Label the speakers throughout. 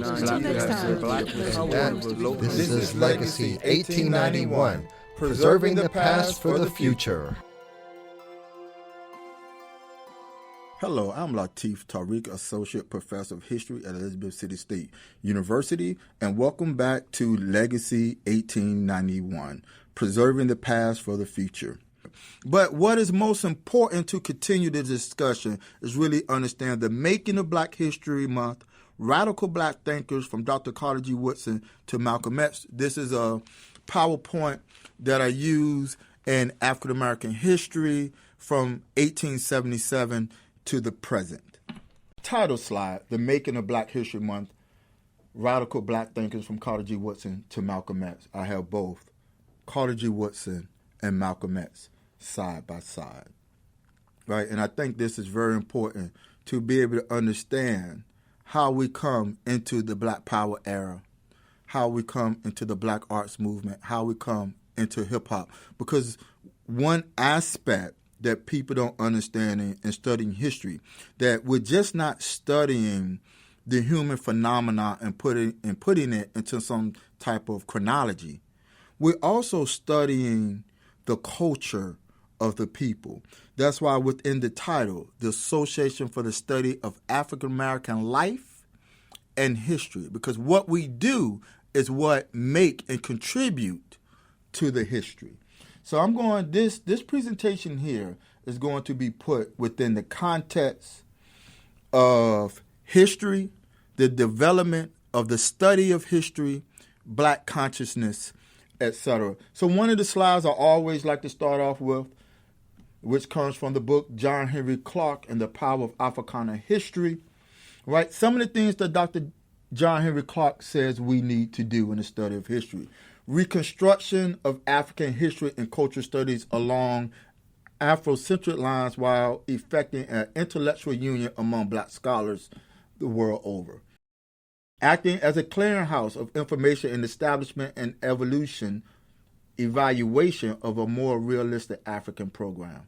Speaker 1: Until next time.
Speaker 2: This is Legacy 1891, preserving the past for the future.
Speaker 3: Hello, I'm Latif Tarik, Associate Professor of History at Elizabeth City State University, and welcome back to Legacy 1891, preserving the past for the future. But what is most important to continue the discussion is really understand the making of Black History Month, radical Black thinkers from Dr. Carter G. Woodson to Malcolm X. This is a PowerPoint that I use in African American history from 1877 to the present. Title slide, The Making of Black History Month, Radical Black Thinkers from Carter G. Woodson to Malcolm X. I have both Carter G. Woodson and Malcolm X side by side, right? And I think this is very important to be able to understand how we come into the Black Power era, how we come into the Black arts movement, how we come into hip-hop. Because one aspect that people don't understand in studying history, that we're just not studying the human phenomena and putting it into some type of chronology. We're also studying the culture of the people. That's why within the title, the Association for the Study of African American Life and History, because what we do is what make and contribute to the history. So I'm going, this presentation here is going to be put within the context of history, the development of the study of history, Black consciousness, etc. So one of the slides I always like to start off with, which comes from the book John Henry Clark and the Power of Africana History, right? Some of the things that Dr. John Henry Clark says we need to do in the study of history. Reconstruction of African history and cultural studies along Afrocentric lines while effecting an intellectual union among Black scholars the world over. Acting as a clearinghouse of information and establishment and evaluation of a more realistic African program.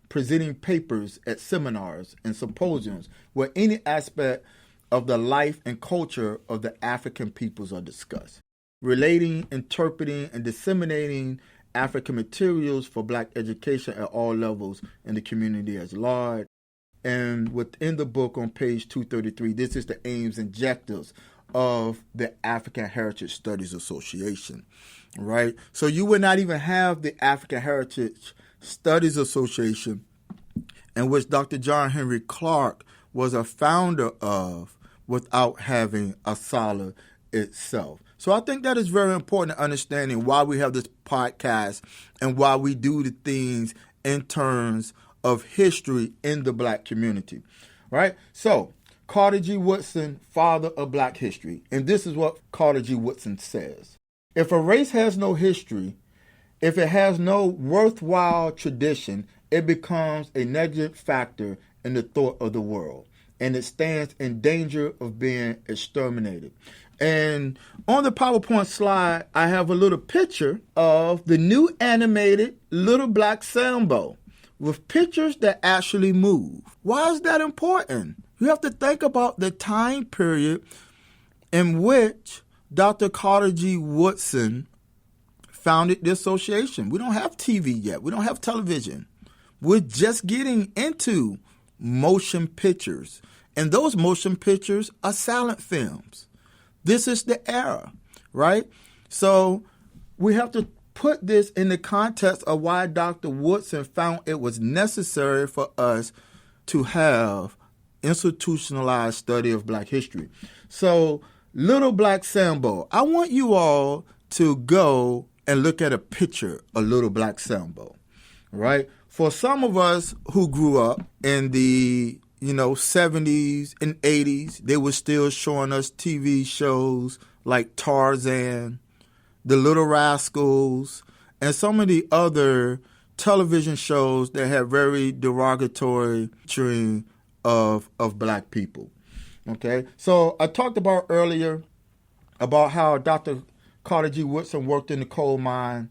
Speaker 3: Presenting papers at seminars and symposiums where any aspect of the life and culture of the African peoples are discussed. Relating, interpreting, and disseminating African materials for Black education at all levels in the community as large. And within the book on page 233, this is the aims and objectives of the African Heritage Studies Association, right? So you would not even have the African Heritage Studies Association, in which Dr. John Henry Clark was a founder of, without having ASALH itself. So I think that is very important, understanding why we have this podcast and why we do the things in terms of history in the Black community, right? So Carter G. Woodson, father of Black history. And this is what Carter G. Woodson says. If a race has no history, if it has no worthwhile tradition, it becomes a negligent factor in the thought of the world, and it stands in danger of being exterminated. And on the PowerPoint slide, I have a little picture of the new animated Little Black Sambo with pictures that actually move. Why is that important? You have to think about the time period in which Dr. Carter G. Woodson founded the association. We don't have TV yet. We don't have television. We're just getting into motion pictures. And those motion pictures are silent films. This is the era, right? So we have to put this in the context of why Dr. Woodson found it was necessary for us to have institutionalized study of Black history. So Little Black Sambo, I want you all to go and look at a picture of Little Black Sambo, right? For some of us who grew up in the 70s and 80s, they were still showing us TV shows like Tarzan, The Little Rascals, and some of the other television shows that had very derogatory portraying of Black people. Okay, so I talked about earlier about how Dr. Carter G. Woodson worked in the coal mine.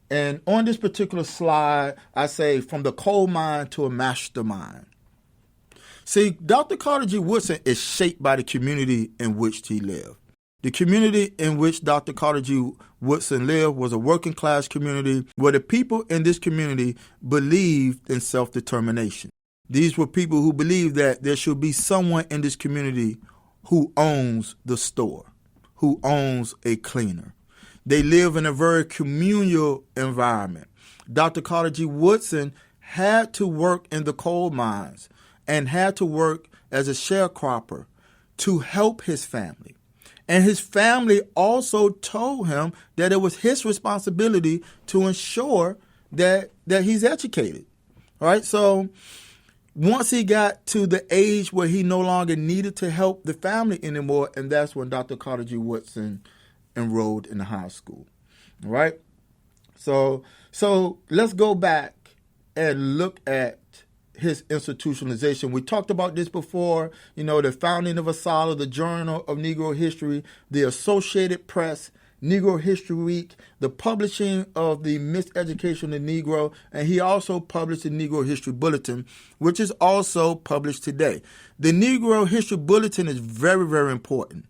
Speaker 3: And on this particular slide, I say from the coal mine to a mastermind. See, Dr. Carter G. Woodson is shaped by the community in which he lived. The community in which Dr. Carter G. Woodson lived was a working class community where the people in this community believed in self-determination. These were people who believed that there should be someone in this community who owns the store, who owns a cleaner. They live in a very communal environment. Dr. Carter G. Woodson had to work in the coal mines and had to work as a sharecropper to help his family. And his family also told him that it was his responsibility to ensure that he's educated. All right, so once he got to the age where he no longer needed to help the family anymore, and that's when Dr. Carter G. Woodson enrolled in the high school. All right, so let's go back and look at his institutionalization. We talked about this before, the founding of ASALH, the Journal of Negro History, the Associated Press, Negro History Week, the publishing of the Miseducation of the Negro, and he also published the Negro History Bulletin, which is also published today. The Negro History Bulletin is very, very important,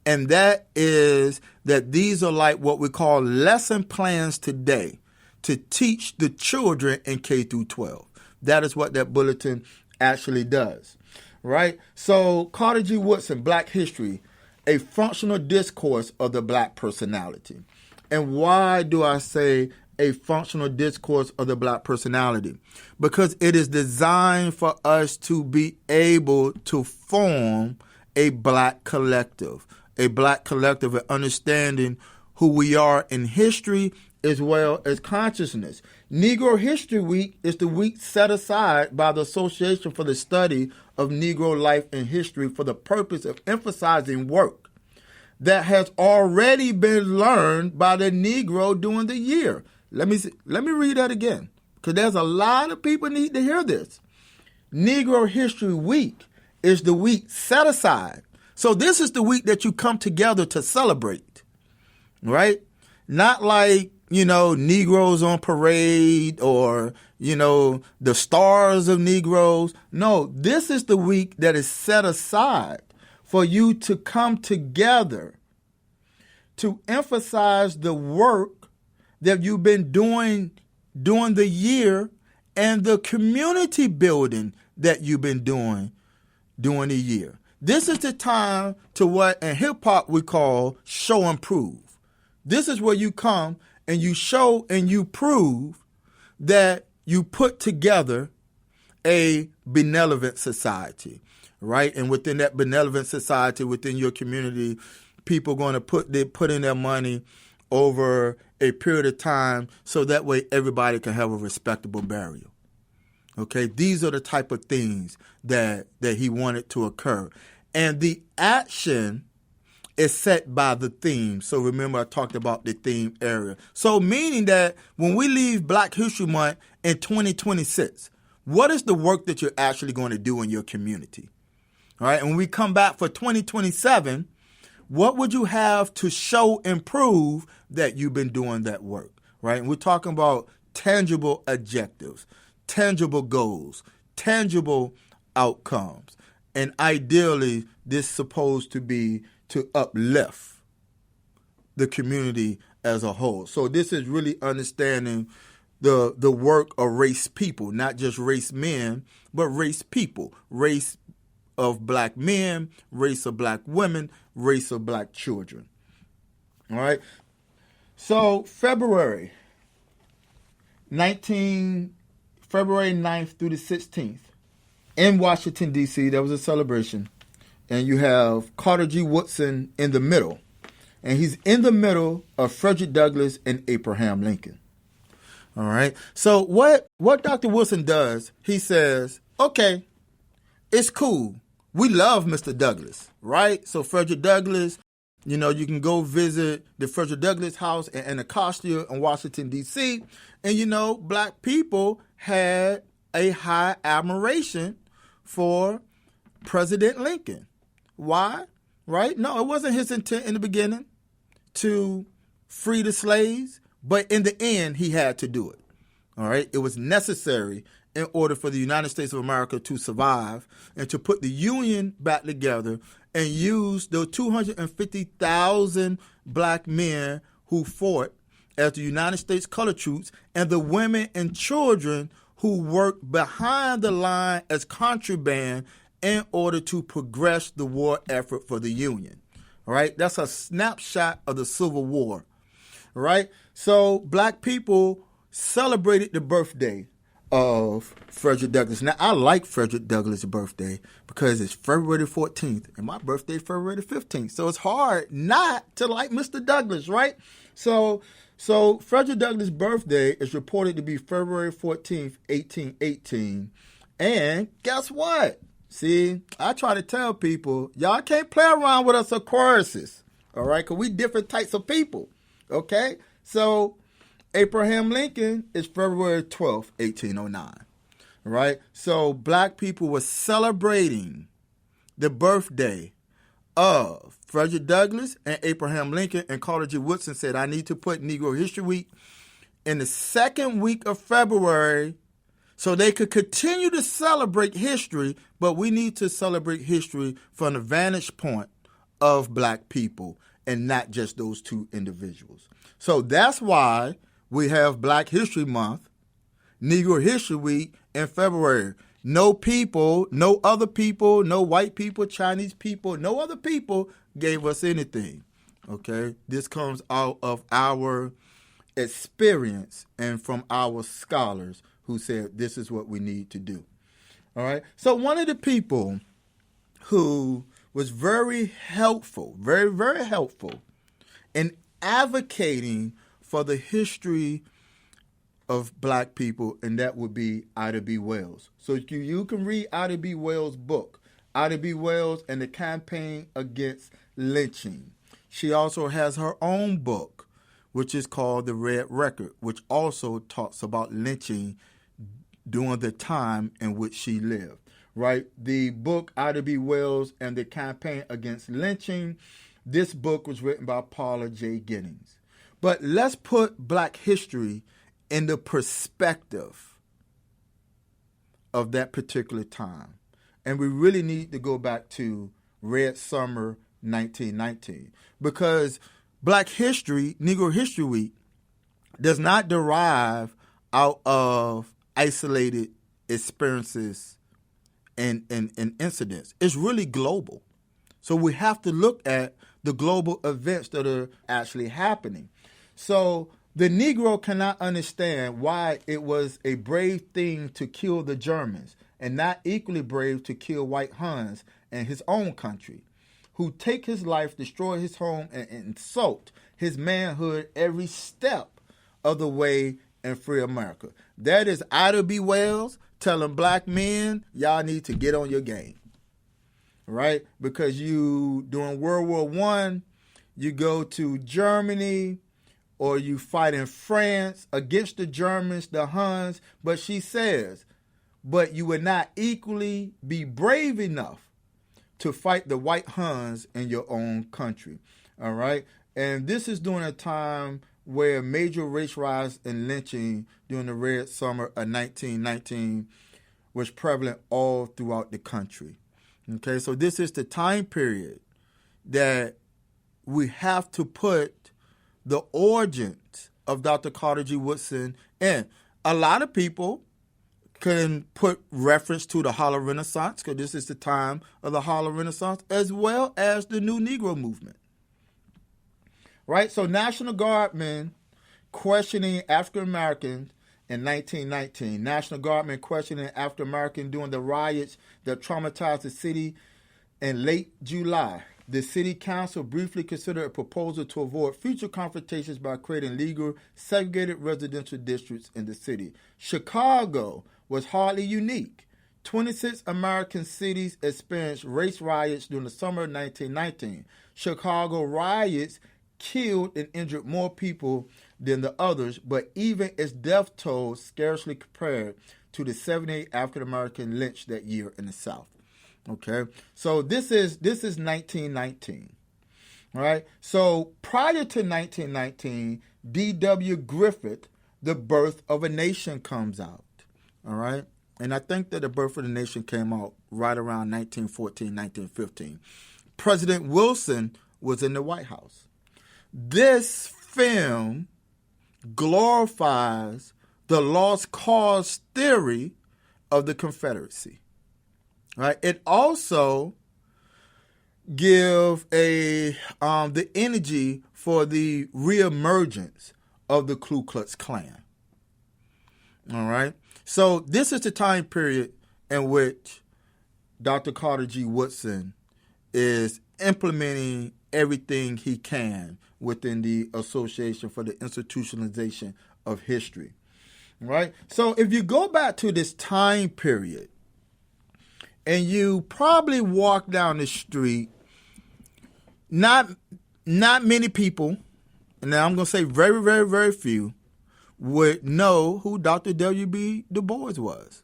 Speaker 3: and that is that these are like what we call lesson plans today to teach the children in K through 12. That is what that bulletin actually does, right? So Carter G. Woodson, Black History, a functional discourse of the Black personality. And why do I say a functional discourse of the Black personality? Because it is designed for us to be able to form a Black collective of understanding who we are in history as well as consciousness. Negro History Week is the week set aside by the Association for the Study of Negro Life and History for the purpose of emphasizing work that has already been learned by the Negro during the year. Let me read that again, because there's a lot of people need to hear this. Negro History Week is the week set aside. So this is the week that you come together to celebrate, right? Not like, Negroes on parade or, the stars of Negroes. No, this is the week that is set aside for you to come together to emphasize the work that you've been doing during the year and the community building that you've been doing during the year. This is the time to what in hip-hop we call show and prove. This is where you come and you show and you prove that you put together a benevolent society, right? And within that benevolent society, within your community, people are going to put in their money over a period of time so that way everybody can have a respectable burial. Okay, these are the type of things that he wanted to occur. And the action is set by the theme. So remember I talked about the theme area. So meaning that when we leave Black History Month in 2026, what is the work that you're actually going to do in your community? All right, and when we come back for 2027, what would you have to show and prove that you've been doing that work, right? And we're talking about tangible objectives, tangible goals, tangible outcomes. And ideally, this is supposed to be to uplift the community as a whole. So this is really understanding the work of race people, not just race men, but race people, race of Black men, race of Black women, race of Black children. All right. So February 9th through the 16th in Washington, D.C., there was a celebration. And you have Carter G. Woodson in the middle. And he's in the middle of Frederick Douglass and Abraham Lincoln. All right. So what Dr. Woodson does, he says, okay, it's cool. We love Mr. Douglass, right? So Frederick Douglass, you can go visit the Frederick Douglass house in Anacostia in Washington, D.C. And, Black people had a high admiration for President Lincoln. Why? Right? No, it wasn't his intent in the beginning to free the slaves, but in the end, he had to do it. All right? It was necessary in order for the United States of America to survive and to put the Union back together and use the 250,000 black men who fought as the United States colored troops and the women and children who worked behind the line as contraband in order to progress the war effort for the Union. All right, that's a snapshot of the Civil War. All right, so black people celebrated the birthday of Frederick Douglass. Now, I like Frederick Douglass' birthday because it's February 14th, and my birthday is February 15th. So it's hard not to like Mr. Douglass, right? So Frederick Douglass' birthday is reported to be February 14th, 1818. And guess what? See, I try to tell people, y'all can't play around with us Aquariuses, all right? Because we different types of people, okay? So Abraham Lincoln is February 12th, 1809, right? So black people were celebrating the birthday of Frederick Douglass and Abraham Lincoln, and Carter G. Woodson said, I need to put Negro History Week in the second week of February so they could continue to celebrate history, but we need to celebrate history from the vantage point of black people and not just those two individuals. So that's why we have Black History Month, Negro History Week in February. No people, no other people, no white people, Chinese people, no other people gave us anything, okay? This comes out of our experience and from our scholars who said this is what we need to do, all right? So one of the people who was very helpful, very, very helpful in advocating for the history of black people, and that would be Ida B. Wells. So you can read Ida B. Wells' book, Ida B. Wells and the Campaign Against Lynching. She also has her own book, which is called The Red Record, which also talks about lynching during the time in which she lived, right? The book, Ida B. Wells and the Campaign Against Lynching, this book was written by Paula J. Giddings. But let's put black history in the perspective of that particular time. And we really need to go back to Red Summer 1919, because black history, Negro History Week, does not derive out of isolated experiences and incidents. It's really global. So we have to look at the global events that are actually happening. So the Negro cannot understand why it was a brave thing to kill the Germans and not equally brave to kill white Huns in his own country, who take his life, destroy his home, and insult his manhood every step of the way and free America. That is Ida B. Wells telling black men, y'all need to get on your game, right? Because you, during World War I, you go to Germany or you fight in France against the Germans, the Huns, but she says, but you would not equally be brave enough to fight the white Huns in your own country, all right? And this is during a time where major race riots and lynching during the Red Summer of 1919 was prevalent all throughout the country. Okay, so this is the time period that we have to put the origins of Dr. Carter G. Woodson in. A lot of people can put reference to the Harlem Renaissance, because this is the time of the Harlem Renaissance, as well as the New Negro movement. Right? So National Guardmen questioning African Americans in 1919. National Guardmen questioning African Americans during the riots that traumatized the city in late July. The city council briefly considered a proposal to avoid future confrontations by creating legal segregated residential districts in the city. Chicago was hardly unique. 26 American cities experienced race riots during the summer of 1919. Chicago riots killed and injured more people than the others, but even its death toll scarcely compared to the 78 African American lynched that year in the South. Okay, so this is 1919. All right, so prior to 1919, D.W. Griffith, The Birth of a Nation, comes out. All right, and I think that The Birth of the Nation came out right around 1914, 1915. President Wilson was in the White House. This film glorifies the lost cause theory of the Confederacy. Right? It also gives the energy for the reemergence of the Ku Klux Klan. All right? So this is the time period in which Dr. Carter G. Woodson is implementing everything he can within the Association for the Institutionalization of History. Right? So if you go back to this time period, and you probably walk down the street, not many people, and now I'm going to say very, very, very few, would know who Dr. W.B. Du Bois was.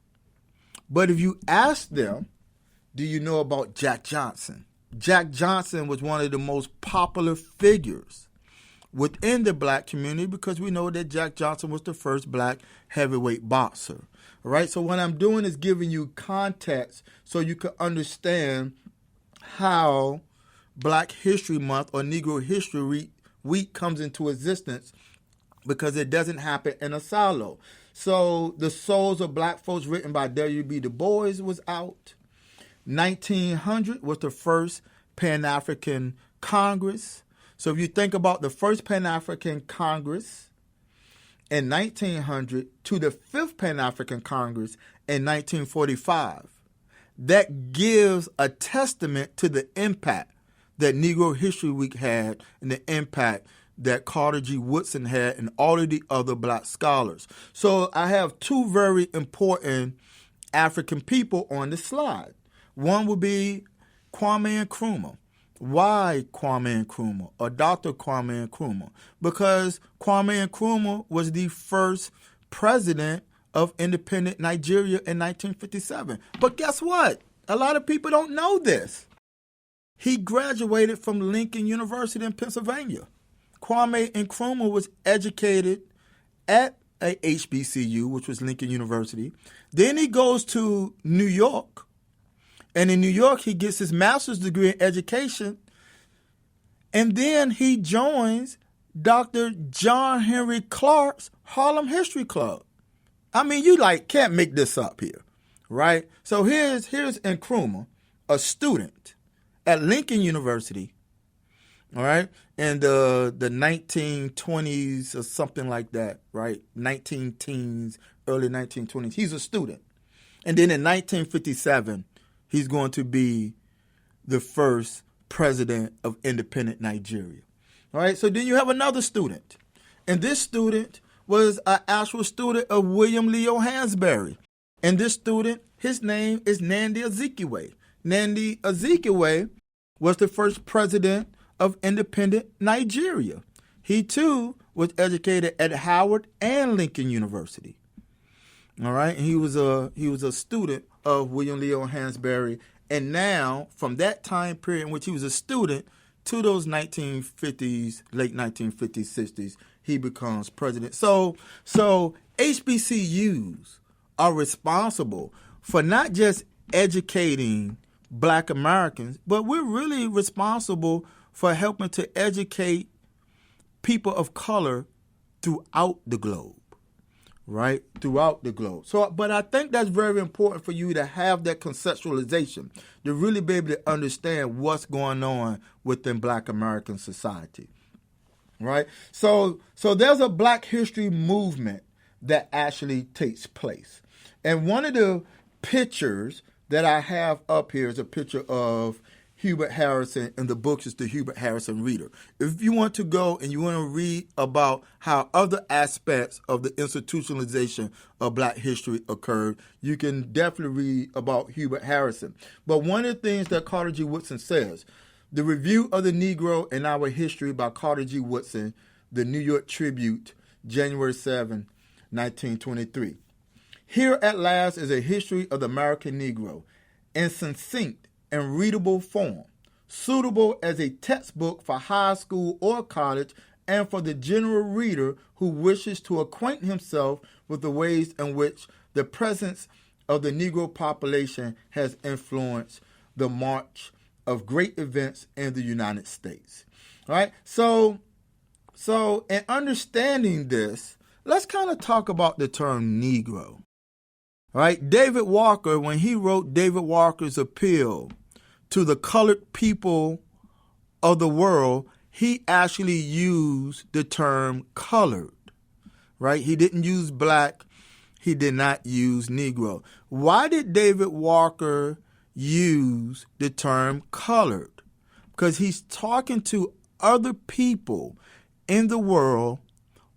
Speaker 3: But if you ask them, do you know about Jack Johnson? Jack Johnson was one of the most popular figures within the black community because we know that Jack Johnson was the first black heavyweight boxer. All right, so what I'm doing is giving you context so you can understand how Black History Month or Negro History Week comes into existence, because it doesn't happen in a silo. So The Souls of Black Folks, written by W.B. Du Bois, was out. 1900 was the first Pan-African Congress. So if you think about the first Pan-African Congress in 1900 to the fifth Pan-African Congress in 1945, that gives a testament to the impact that Negro History Week had and the impact that Carter G. Woodson had and all of the other black scholars. So I have two very important African people on the slide. One would be Kwame Nkrumah. Why Kwame Nkrumah or Dr. Kwame Nkrumah? Because Kwame Nkrumah was the first president of independent Nigeria in 1957. But guess what? A lot of people don't know this. He graduated from Lincoln University in Pennsylvania. Kwame Nkrumah was educated at a HBCU, which was Lincoln University. Then he goes to New York. And in New York, he gets his master's degree in education. And then he joins Dr. John Henry Clark's Harlem History Club. I mean, you can't make this up here, right? So here's Nkrumah, a student at Lincoln University, all right, in the 1920s or something like that, right? 19-teens, early 1920s. He's a student. And then in 1957, he's going to be the first president of independent Nigeria. All right, so then you have another student. And this student was an actual student of William Leo Hansberry. And this student, his name is Nnamdi Azikiwe. Nnamdi Azikiwe was the first president of independent Nigeria. He, too, was educated at Howard and Lincoln University. All right, and he was a student of William Leo Hansberry. And now, from that time period in which he was a student to those 1950s, late 1950s, 60s, he becomes president. So HBCUs are responsible for not just educating Black Americans, but we're really responsible for helping to educate people of color throughout the globe. Right? Throughout the globe. So, but I think that's very important for you to have that conceptualization, to really be able to understand what's going on within Black American society. Right? So there's a Black history movement that actually takes place. And one of the pictures that I have up here is a picture of Hubert Harrison, and the book is the Hubert Harrison Reader. If you want to go and you want to read about how other aspects of the institutionalization of Black history occurred, you can definitely read about Hubert Harrison. But one of the things that Carter G. Woodson says, the Review of the Negro in Our History by Carter G. Woodson, the New York Tribune, January 7, 1923. Here at last is a history of the American Negro in succinct and readable form, suitable as a textbook for high school or college and for the general reader who wishes to acquaint himself with the ways in which the presence of the Negro population has influenced the march of great events in the United States. All right? So in understanding this, let's kind of talk about the term Negro. All right? David Walker, when he wrote David Walker's Appeal to the Colored People of the World, he actually used the term colored. Right? He didn't use black. He did not use Negro. Why did David Walker use the term colored? Because he's talking to other people in the world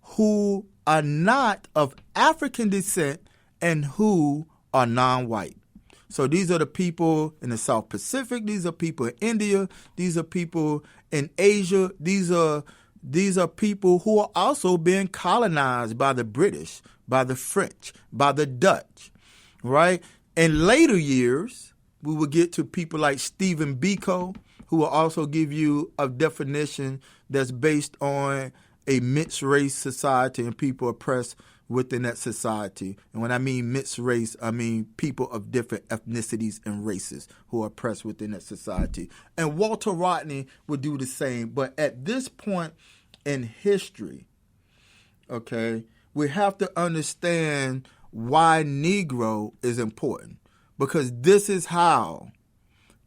Speaker 3: who are not of African descent and who are non-white. So these are the people in the South Pacific. These are people in India. These are people in Asia. These are people who are also being colonized by the British, by the French, by the Dutch, right? In later years, we will get to people like Stephen Biko, who will also give you a definition that's based on a mixed race society and people oppressed within that society. And when I mean mixed race, I mean people of different ethnicities and races who are oppressed within that society. And Walter Rodney would do the same. But at this point in history, okay, we have to understand why Negro is important. Because this is how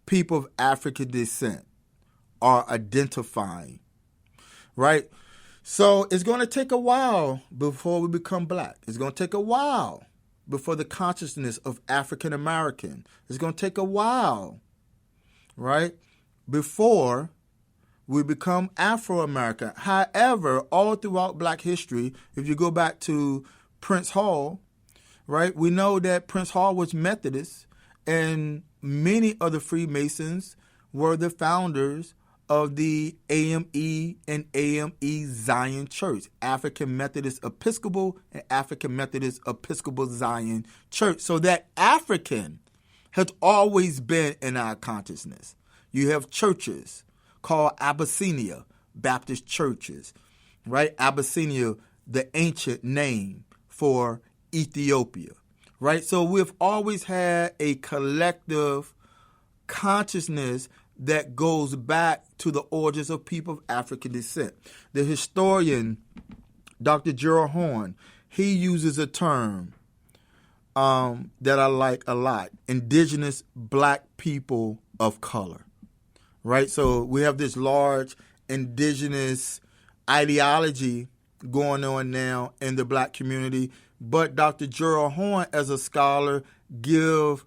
Speaker 3: people of African descent are identifying, right? So it's going to take a while before we become black. It's going to take a while before the consciousness of African American. It's going to take a while, right, before we become Afro-American. However, all throughout black history, if you go back to Prince Hall, right, we know that Prince Hall was Methodist, and many of the Freemasons were the founders of the AME and AME Zion Church, African Methodist Episcopal and African Methodist Episcopal Zion Church. So that African has always been in our consciousness. You have churches called Abyssinia Baptist churches, right? Abyssinia, the ancient name for Ethiopia, right? So we've always had a collective consciousness that goes back to the origins of people of African descent. The historian, Dr. Gerald Horne, he uses a term that I like a lot, indigenous black people of color, right? So we have this large indigenous ideology going on now in the black community, but Dr. Gerald Horne, as a scholar, give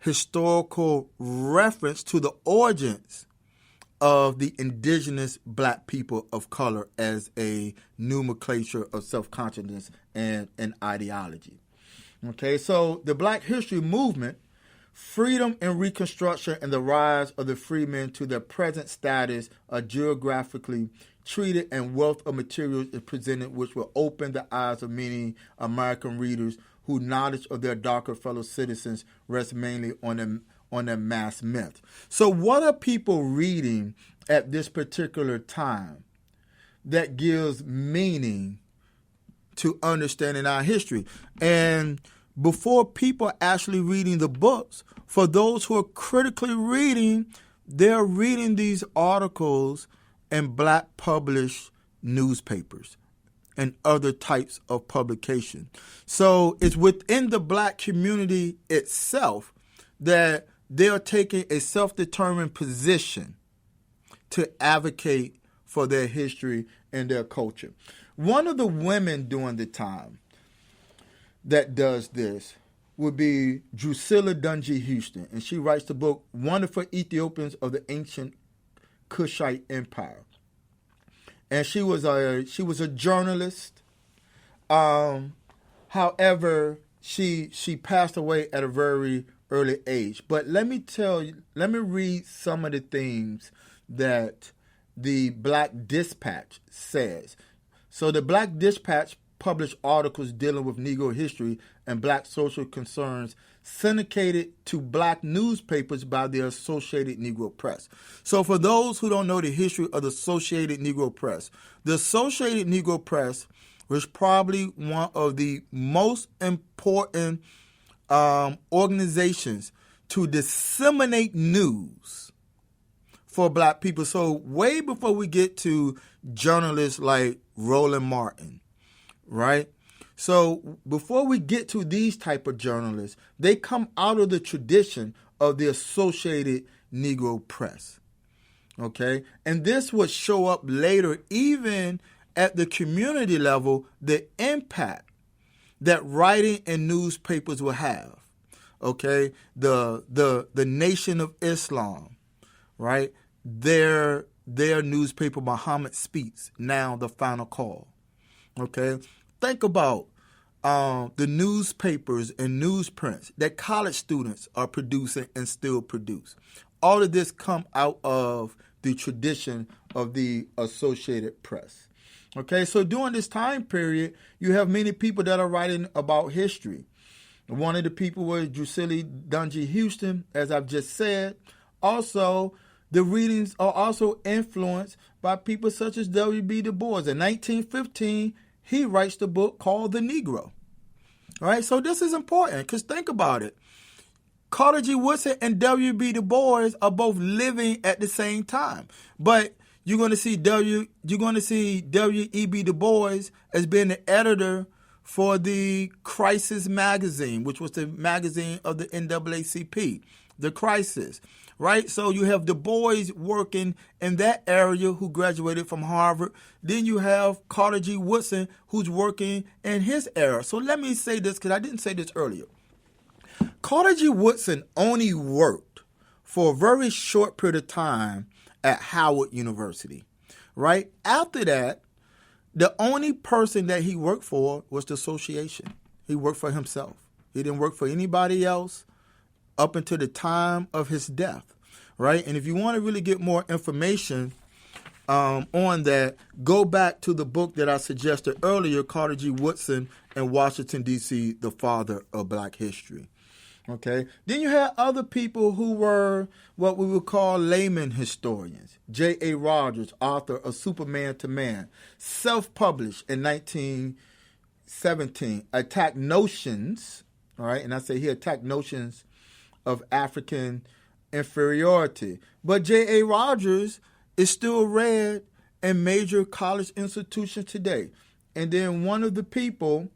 Speaker 3: historical reference to the origins of the indigenous black people of color as a nomenclature of self-consciousness and an ideology. Okay, so the Black History Movement, freedom and reconstruction, and the rise of the freemen to their present status are geographically treated, and wealth of materials is presented which will open the eyes of many American readers whose knowledge of their darker fellow citizens rests mainly on a mass myth. So what are people reading at this particular time that gives meaning to understanding our history? And before people actually reading the books, for those who are critically reading, they're reading these articles in black published newspapers and other types of publication. So it's within the black community itself that they are taking a self-determined position to advocate for their history and their culture. One of the women during the time that does this would be Drusilla Dunjee Houston, and she writes the book Wonderful Ethiopians of the Ancient Kushite Empire. And she was a journalist. However, she passed away at a very early age. But let me read some of the things that the Black Dispatch says. So the Black Dispatch published articles dealing with Negro history and black social concerns syndicated to black newspapers by the Associated Negro Press. So for those who don't know the history of the Associated Negro Press, the Associated Negro Press was probably one of the most important organizations to disseminate news for black people. So way before we get to journalists like Roland Martin, right? So before we get to these type of journalists, they come out of the tradition of the Associated Negro Press, okay? And this would show up later, even at the community level, the impact that writing in newspapers will have, okay? The Nation of Islam, right? Their newspaper, Muhammad Speaks, now the Final Call, okay? Think about the newspapers and newsprints that college students are producing and still produce. All of this come out of the tradition of the Associated Press. Okay, so during this time period, you have many people that are writing about history. One of the people was Drusilla Dungy Houston, as I've just said. Also, the readings are also influenced by people such as W.B. Du Bois. In 1915, he writes the book called The Negro. All right, so this is important because think about it. Carter G. Woodson and W.B. Du Bois are both living at the same time, but you're going to see W.E.B. Du Bois as being the editor for the Crisis magazine, which was the magazine of the NAACP, the Crisis, right? So you have Du Bois working in that area who graduated from Harvard. Then you have Carter G. Woodson who's working in his era. So let me say this because I didn't say this earlier. Carter G. Woodson only worked for a very short period of time at Howard University, right? After that, the only person that he worked for was the association. He worked for himself. He didn't work for anybody else up until the time of his death, right? And if you want to really get more information on that, go back to the book that I suggested earlier, Carter G. Woodson and Washington, D.C., the Father of Black History. Okay. Then you had other people who were what we would call layman historians. J.A. Rogers, author of Superman to Man, self-published in 1917, attacked notions, all right, and I say he attacked notions of African inferiority. But J.A. Rogers is still read in major college institutions today. And then one of the people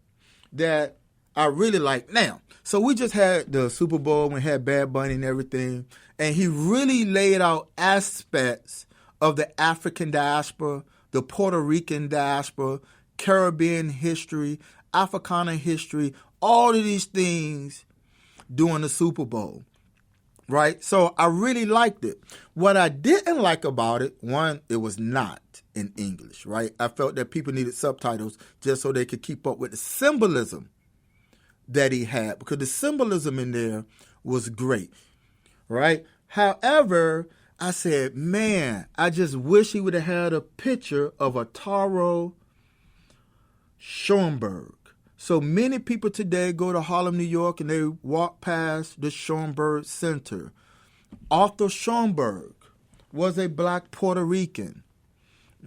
Speaker 3: that I really like now, so we just had the Super Bowl, we had Bad Bunny and everything, and he really laid out aspects of the African diaspora, the Puerto Rican diaspora, Caribbean history, Africana history, all of these things during the Super Bowl, right? So I really liked it. What I didn't like about it, one, it was not in English, right? I felt that people needed subtitles just so they could keep up with the symbolism that he had, because the symbolism in there was great, right? However, I said, man, I just wish he would have had a picture of a Taro Schoenberg. So many people today go to Harlem, New York, and they walk past the Schoenberg Center. Arthur Schoenberg was a black Puerto Rican,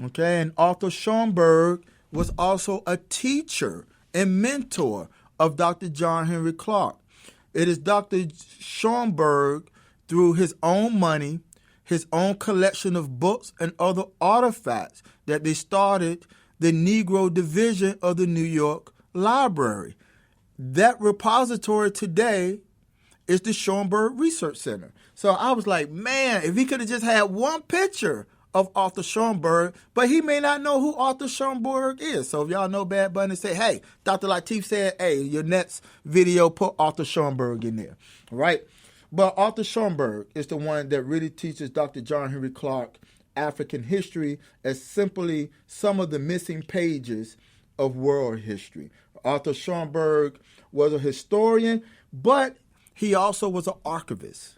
Speaker 3: okay? And Arthur Schoenberg was also a teacher and mentor of Dr. John Henry Clark. It is Dr. Schoenberg, through his own money, his own collection of books and other artifacts, that they started the Negro Division of the New York Library. That repository today is the Schoenberg Research Center. So I was like, man, if he could have just had one picture of Arthur Schoenberg, but he may not know who Arthur Schoenberg is. So if y'all know Bad Bunny, say, hey, Dr. Latif said, hey, your next video, put Arthur Schoenberg in there, right? But Arthur Schoenberg is the one that really teaches Dr. John Henry Clark African history as simply some of the missing pages of world history. Arthur Schoenberg was a historian, but he also was an archivist,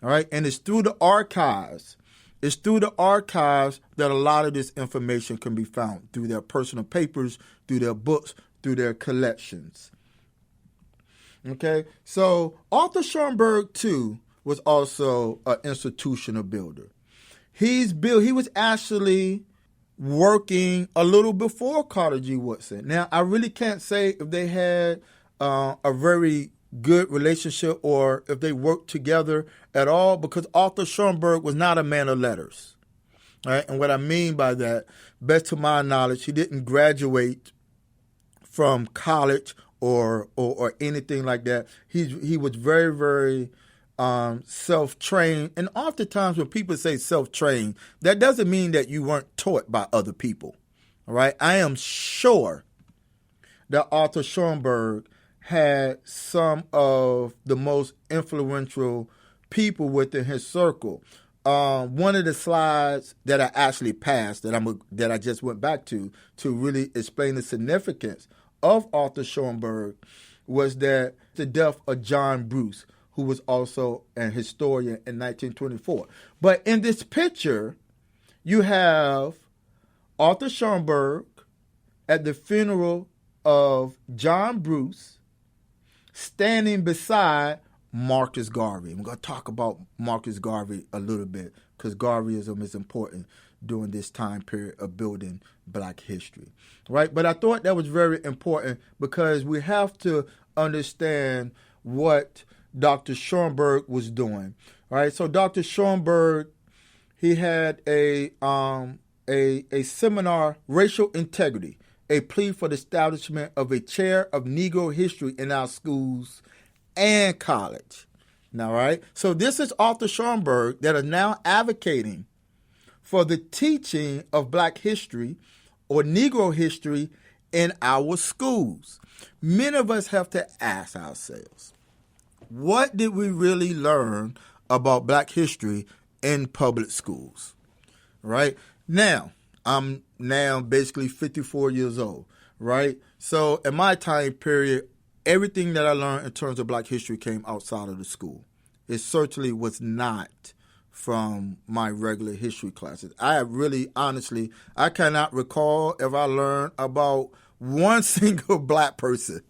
Speaker 3: all right? And it's through the archives that a lot of this information can be found, through their personal papers, through their books, through their collections. Okay, so Arthur Schoenberg, too, was also an institutional builder. He was actually working a little before Carter G. Woodson. Now, I really can't say if they had a very good relationship or if they worked together at all, because Arthur Schoenberg was not a man of letters. Right? And what I mean by that, best to my knowledge, he didn't graduate from college or anything like that. He was very, very self-trained. And oftentimes when people say self-trained, that doesn't mean that you weren't taught by other people. All right? I am sure that Arthur Schoenberg had some of the most influential people within his circle. One of the slides that I actually passed that I just went back to really explain the significance of Arthur Schoenberg was that the death of John Bruce, who was also an historian in 1924. But in this picture, you have Arthur Schoenberg at the funeral of John Bruce standing beside Marcus Garvey. I'm going to talk about Marcus Garvey a little bit because Garveyism is important during this time period of building Black history, right? But I thought that was very important because we have to understand what Dr. Schoenberg was doing, right? So Dr. Schoenberg, he had a seminar, Racial Integrity, a plea for the establishment of a chair of Negro history in our schools and college. Now, right? So this is Arthur Schoenberg that are now advocating for the teaching of Black history or Negro history in our schools. Many of us have to ask ourselves, what did we really learn about Black history in public schools? Right? Now, I'm now basically 54 years old, right? So in my time period, everything that I learned in terms of Black history came outside of the school. It certainly was not from my regular history classes. I really, honestly, I cannot recall if I learned about one single Black person,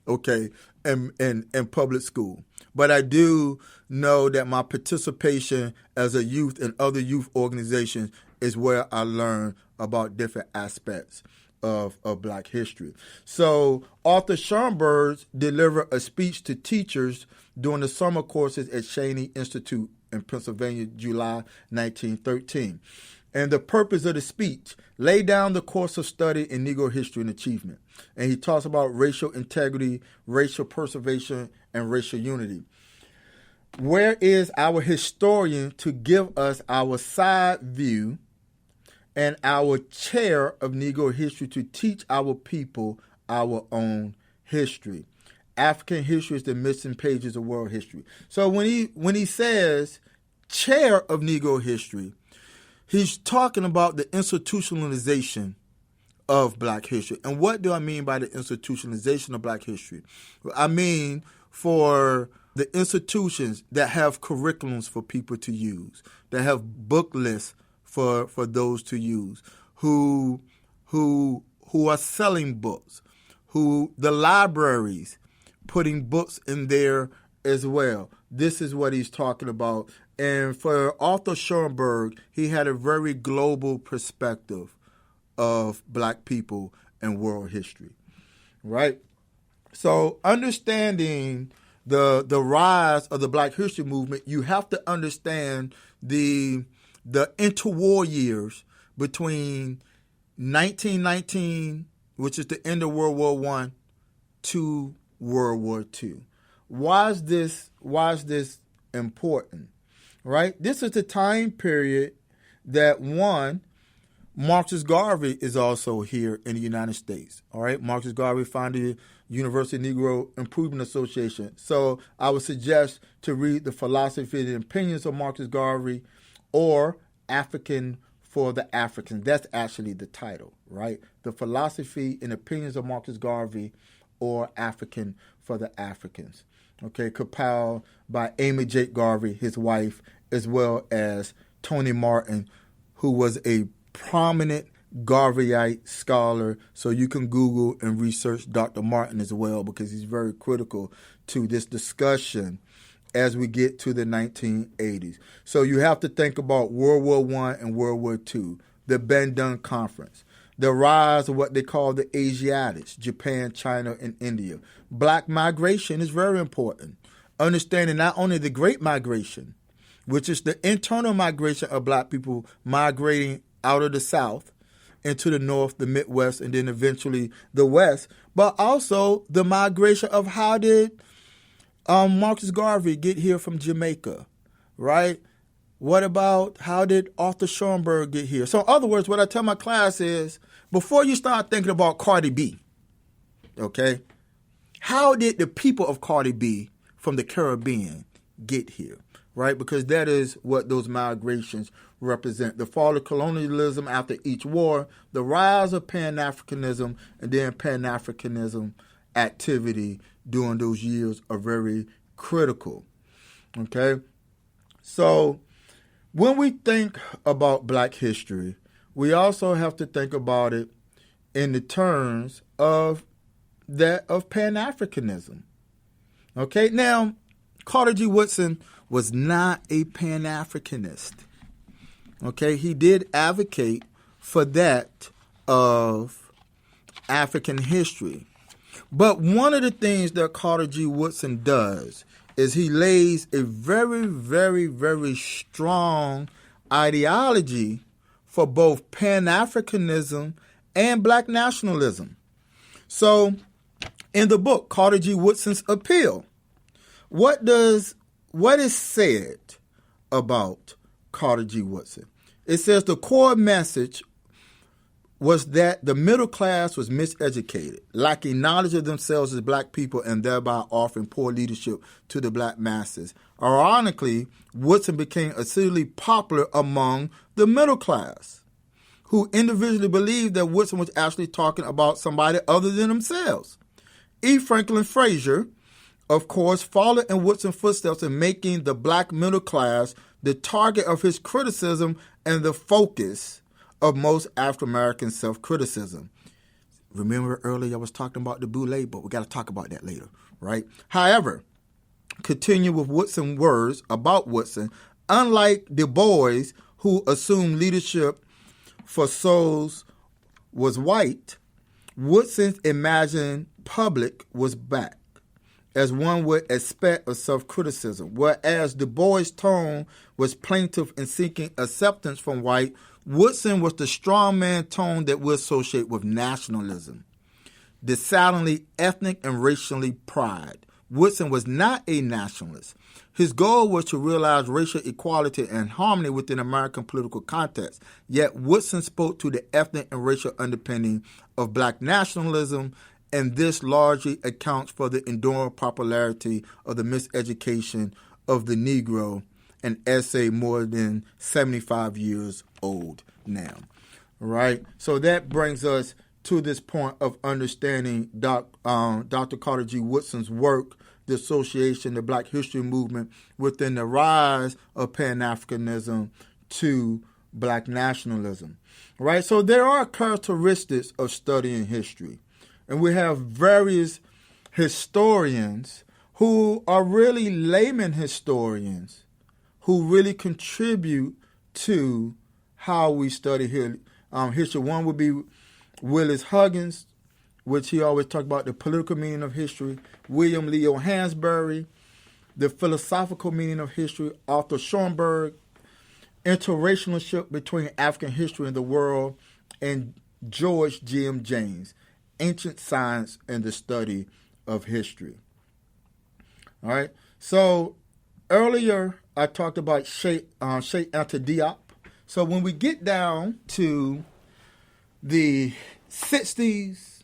Speaker 3: okay, in public school. But I do know that my participation as a youth in other youth organizations is where I learned about different aspects of Black history. So Arthur Schoenberg delivered a speech to teachers during the summer courses at Cheney Institute in Pennsylvania, July 1913. And the purpose of the speech, lay down the course of study in Negro history and achievement. And he talks about racial integrity, racial preservation, and racial unity. Where is our historian to give us our side view and our chair of Negro history to teach our people our own history? African history is the missing pages of world history. So when he says chair of Negro history, he's talking about the institutionalization of Black history. And what do I mean by the institutionalization of Black history? I mean for the institutions that have curriculums for people to use, that have book lists for those to use, who are selling books, who the libraries putting books in there as well. This is what he's talking about. And for Arthur Schoenberg, he had a very global perspective of Black people and world history, right? So understanding the rise of the Black history movement, you have to understand the interwar years between 1919, which is the end of World War I, to World War II. Why is this important? Right? This is the time period that Marcus Garvey is also here in the United States. All right, Marcus Garvey founded the University Negro Improvement Association. So I would suggest to read The Philosophy and Opinions of Marcus Garvey or African for the Africans. That's actually the title, right? The Philosophy and Opinions of Marcus Garvey or African for the Africans. Okay, compiled by Amy Jake Garvey, his wife, as well as Tony Martin, who was a prominent Garveyite scholar. So you can Google and research Dr. Martin as well, because he's very critical to this discussion as we get to the 1980s. So you have to think about World War I and World War II, the Bandung Conference. the rise of what they call the Asiatics, Japan, China, and India. Black migration is very important. Understanding not only the Great Migration, which is the internal migration of black people migrating out of the South into the North, the Midwest, and then eventually the West, but also the migration of how did Marcus Garvey get here from Jamaica, right? What about how did Arthur Schoenberg get here? So in other words, what I tell my class is, before you start thinking about Cardi B, okay, how did the people of Cardi B from the Caribbean get here, right? Because that is what those migrations represent. The fall of colonialism after each war, the rise of Pan-Africanism, and then Pan-Africanism activity during those years are very critical, okay? So when we think about black history, we also have to think about it in the terms of that of Pan-Africanism. Okay, now, Carter G. Woodson was not a Pan-Africanist. Okay, he did advocate for that of African history. But one of the things that Carter G. Woodson does is he lays a very, very, very strong ideology for both Pan-Africanism and black nationalism. So, in the book, Carter G. Woodson's Appeal, what is said about Carter G. Woodson? It says the core message was that the middle class was miseducated, lacking knowledge of themselves as black people and thereby offering poor leadership to the black masses. Ironically, Woodson became exceedingly popular among the middle class, who individually believed that Woodson was actually talking about somebody other than themselves. E. Franklin Frazier, of course, followed in Woodson's footsteps in making the black middle class the target of his criticism and the focus of most African-American self-criticism. Remember earlier I was talking about the boule, but we got to talk about that later, right? However, continue with Woodson's words about Woodson, unlike Du Bois, who assumed leadership for souls was white, Woodson's imagined public was black, as one would expect of self-criticism, whereas Du Bois' tone was plaintive in seeking acceptance from white. Woodson was the strongman tone that we associate with nationalism, decidedly ethnic and racially pride. Woodson was not a nationalist. His goal was to realize racial equality and harmony within American political context. Yet Woodson spoke to the ethnic and racial underpinning of black nationalism, and this largely accounts for the enduring popularity of the miseducation of the Negro, an essay more than 75 years old now. Right? So that brings us to this point of understanding Dr. Carter G. Woodson's work, the association, the Black History Movement, within the rise of Pan-Africanism to black nationalism. Right? So there are characteristics of studying history. And we have various historians who are really layman historians who really contribute to how we study history. One would be Willis Huggins, which he always talked about the political meaning of history. William Leo Hansberry, the philosophical meaning of history. Arthur Schoenberg, interrelationship between African history and the world. And George G.M. James, ancient science and the study of history. All right. So earlier I talked about Sheikh Anta Diop. So when we get down to the 60s,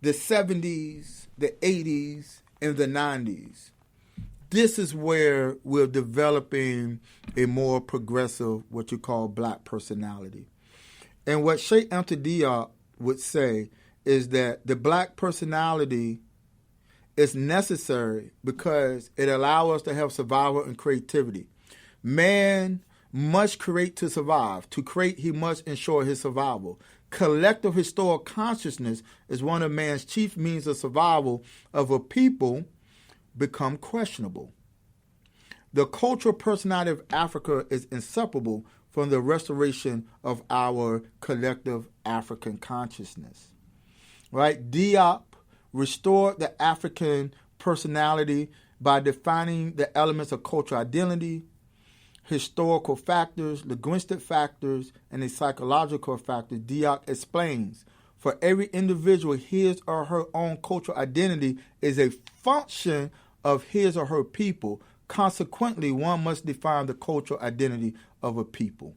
Speaker 3: the 70s, the 80s, and the 90s, this is where we're developing a more progressive, what you call black personality. And what Sheikh Anta Diop would say is that the black personality is necessary because it allows us to have survival and creativity. Man must create to survive. To create, he must ensure his survival. Collective historical consciousness is one of man's chief means of survival of a people become questionable. The cultural personality of Africa is inseparable from the restoration of our collective African consciousness. Right? Diop restored the African personality by defining the elements of cultural identity, historical factors, linguistic factors, and the psychological factors. Diop explains, for every individual, his or her own cultural identity is a function of his or her people. Consequently, one must define the cultural identity of a people.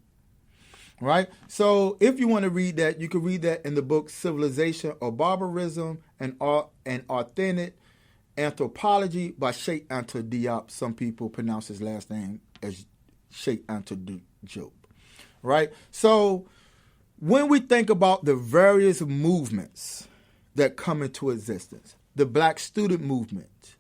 Speaker 3: Right? So if you want to read that, you can read that in the book Civilization or Barbarism and Authentic Anthropology by Sheikh Anta Diop. Some people pronounce his last name as Sheikh Anta Diop. Right? So when we think about the various movements that come into existence, the Black student movement,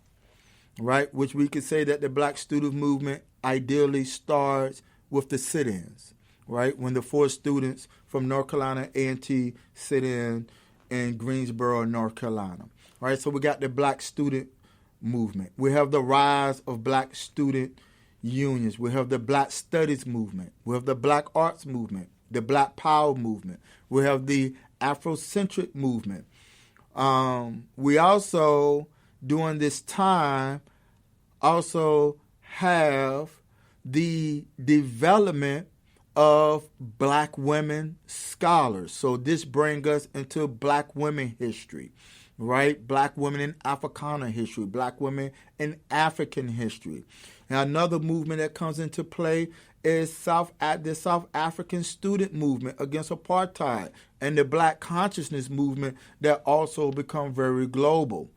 Speaker 3: right, which we could say that the Black student movement ideally starts with the sit-ins, right, when the 4 students from North Carolina A&T sit in Greensboro, North Carolina, right? So we got the Black student movement. We have the rise of Black student unions. We have the Black studies movement. We have the Black arts movement, the Black power movement. We have the Afrocentric movement. We also, during this time, also have the development of Black women scholars. So this brings us into Black women history, right? Black women in Africana history, Black women in African history. And another movement that comes into play is the South African student movement against apartheid and the Black consciousness movement that also become very global.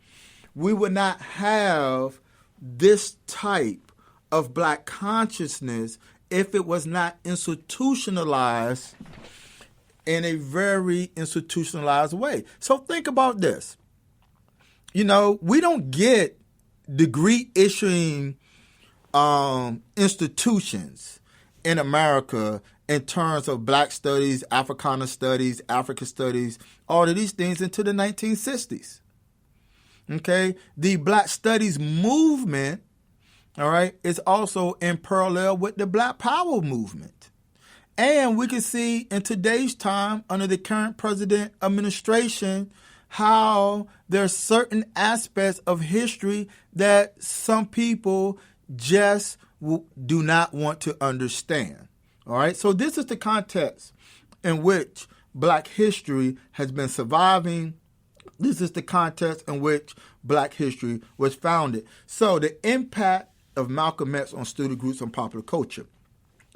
Speaker 3: We would not have this type of Black consciousness if it was not institutionalized in a very institutionalized way. So think about this. You know, we don't get degree issuing institutions in America in terms of Black studies, Africana studies, African studies, all of these things into the 1960s. Okay? The Black studies movement, all right, is also in parallel with the Black power movement. And we can see in today's time, under the current president administration, how there are certain aspects of history that some people just do not want to understand. All right, so this is the context in which Black history has been surviving. This is the context in which Black history was founded. So the impact of Malcolm X on student groups and popular culture.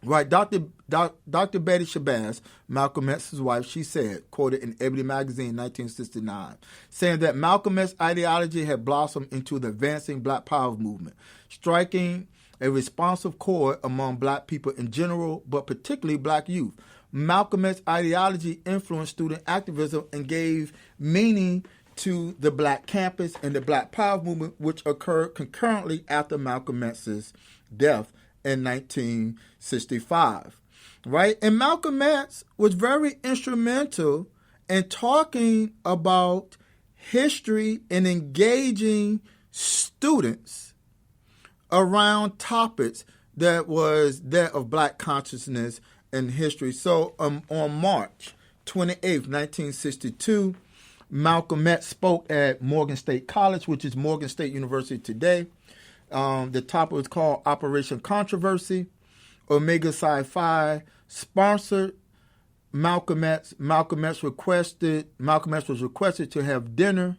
Speaker 3: Right, Dr. Betty Shabazz, Malcolm X's wife, she said, quoted in Ebony magazine 1969, saying that Malcolm X's ideology had blossomed into the advancing Black power movement, striking a responsive chord among Black people in general, but particularly Black youth. Malcolm X's ideology influenced student activism and gave meaning to the Black campus and the Black power movement, which occurred concurrently after Malcolm X's death in 1965, right? And Malcolm X was very instrumental in talking about history and engaging students around topics that was that of Black consciousness and history. So on March 28th, 1962, Malcolm X spoke at Morgan State College, which is Morgan State University today. The topic was called Operation Controversy. Omega Psi Phi sponsored Malcolm X. Malcolm X was requested to have dinner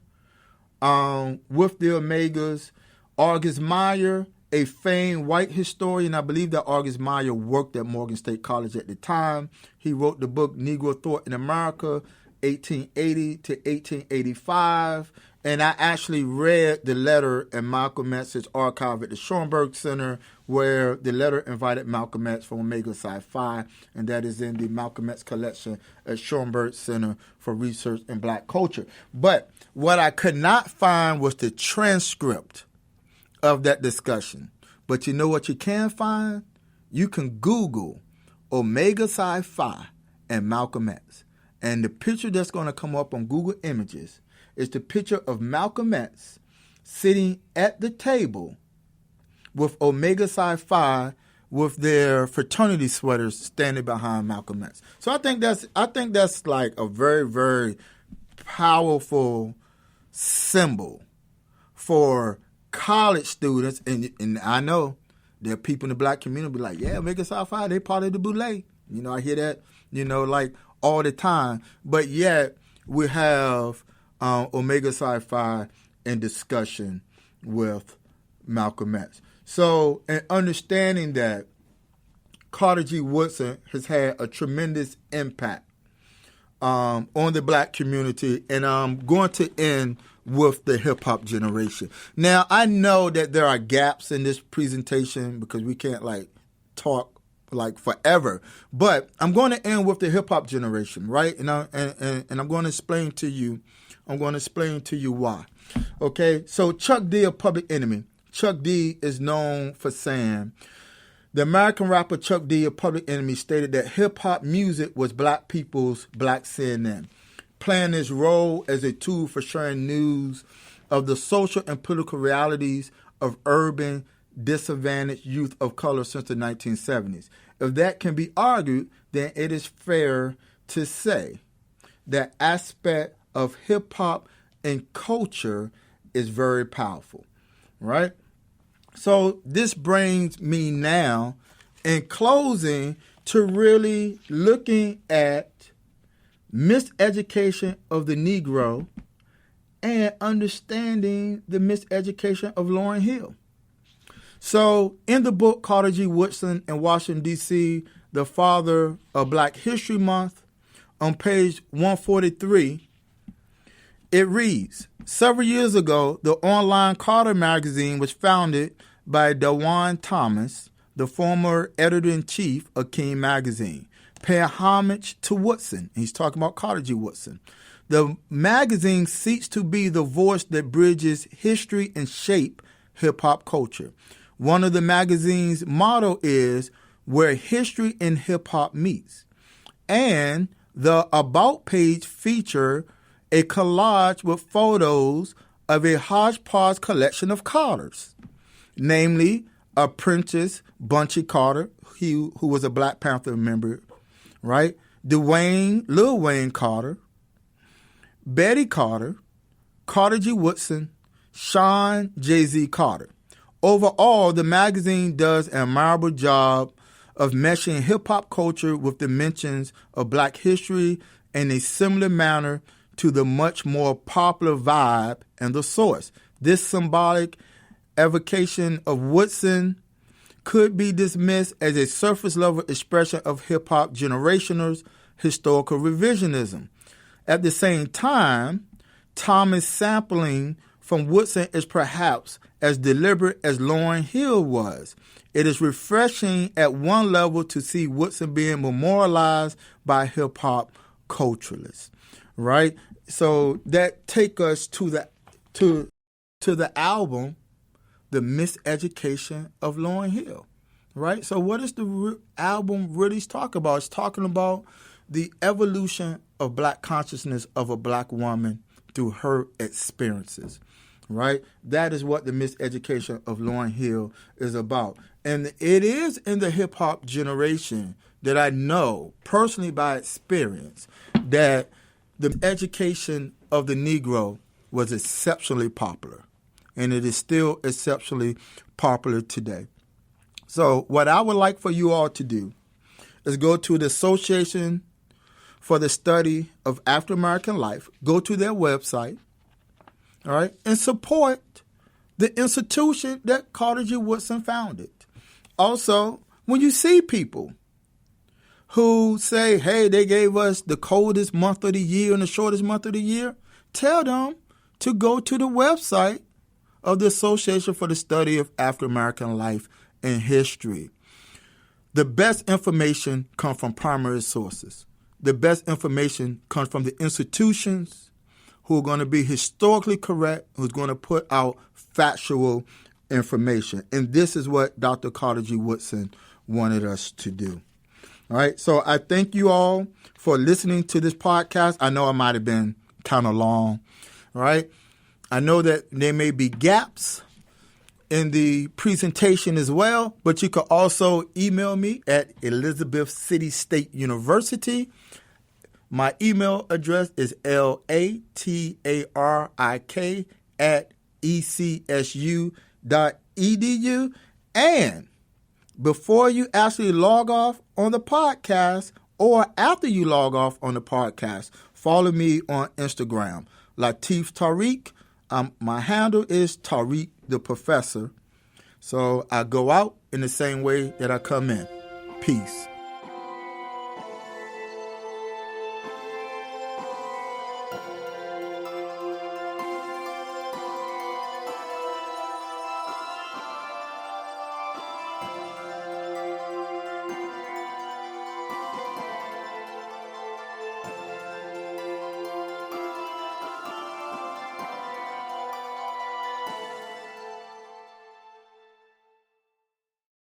Speaker 3: with the Omegas. August Meyer, a famed white historian, I believe that August Meyer worked at Morgan State College at the time. He wrote the book Negro Thought in America, 1880 to 1885. And I actually read the letter in Malcolm X's archive at the Schoenberg Center, where the letter invited Malcolm X from Omega Psi Phi, and that is in the Malcolm X collection at Schoenberg Center for Research in Black Culture. But what I could not find was the transcript of that discussion. But you know what you can find? You can Google Omega Psi Phi and Malcolm X. And the picture that's going to come up on Google Images is the picture of Malcolm X sitting at the table with Omega Psi Phi with their fraternity sweaters standing behind Malcolm X. So I think that's like a very, very powerful symbol for college students. And I know there are people in the black community be like, yeah, Omega Psi Phi, they part of the Boule. I hear that, like all the time. But yet we have Omega Psi Phi in discussion with Malcolm X. So in understanding that, Carter G. Woodson has had a tremendous impact on the black community, and I'm going to end with the hip-hop generation. Now, I know that there are gaps in this presentation because we can't, talk, forever. But I'm going to end with the hip-hop generation, right? And I'm going to explain to you why. Okay? So Chuck D of Public Enemy. Chuck D is known for saying, the American rapper Chuck D of Public Enemy stated that hip-hop music was black people's black CNN, playing its role as a tool for sharing news of the social and political realities of urban, disadvantaged youth of color since the 1970s. If that can be argued, then it is fair to say that aspect of hip-hop and culture is very powerful, right? So this brings me now, in closing, to really looking at miseducation of the Negro and understanding the miseducation of Lauryn Hill. So in the book Carter G. Woodson in Washington, D.C., the father of Black History Month, on page 143, it reads, several years ago, the online Carter magazine was founded by Dewan Thomas, the former editor-in-chief of King magazine, paying homage to Woodson. He's talking about Carter G. Woodson. The magazine seeks to be the voice that bridges history and shape hip-hop culture. One of the magazine's motto is, where history and hip-hop meets. And the About page feature a collage with photos of a hodgepodge collection of Carters, namely Apprentice Bunchy Carter, who was a Black Panther member, right? Lil Wayne Carter, Betty Carter, Carter G. Woodson, Sean Jay-Z Carter. Overall, the magazine does an admirable job of meshing hip-hop culture with dimensions of Black history in a similar manner to the much more popular Vibe and The Source. This symbolic evocation of Woodson could be dismissed as a surface-level expression of hip-hop generational's historical revisionism. At the same time, Thomas' sampling from Woodson is perhaps as deliberate as Lauryn Hill was. It is refreshing at one level to see Woodson being memorialized by hip-hop culturalists, right? So that take us to the album, The Miseducation of Lauryn Hill, right? So what is the album really talking about? It's talking about the evolution of Black consciousness of a Black woman through her experiences, right? That is what The Miseducation of Lauryn Hill is about. And it is in the hip-hop generation that I know, personally by experience, that the education of the Negro was exceptionally popular. And it is still exceptionally popular today. So what I would like for you all to do is go to the Association for the Study of African American Life, go to their website, all right, and support the institution that Carter G. Woodson founded. Also, when you see people who say, hey, they gave us the coldest month of the year and the shortest month of the year, tell them to go to the website of the Association for the Study of African American Life and History. The best information comes from primary sources. The best information comes from the institutions who are going to be historically correct, who's going to put out factual information. And this is what Dr. Carter G. Woodson wanted us to do. All right, so I thank you all for listening to this podcast. I know it might have been kind of long, all right? I know that there may be gaps in the presentation as well, but you can also email me at Elizabeth City State University. My email address is latarik@ecsu.edu. And before you actually log off on the podcast or after you log off on the podcast, follow me on Instagram, Latif Tarik. My handle is Tarik the Professor. So I go out in the same way that I come in. Peace.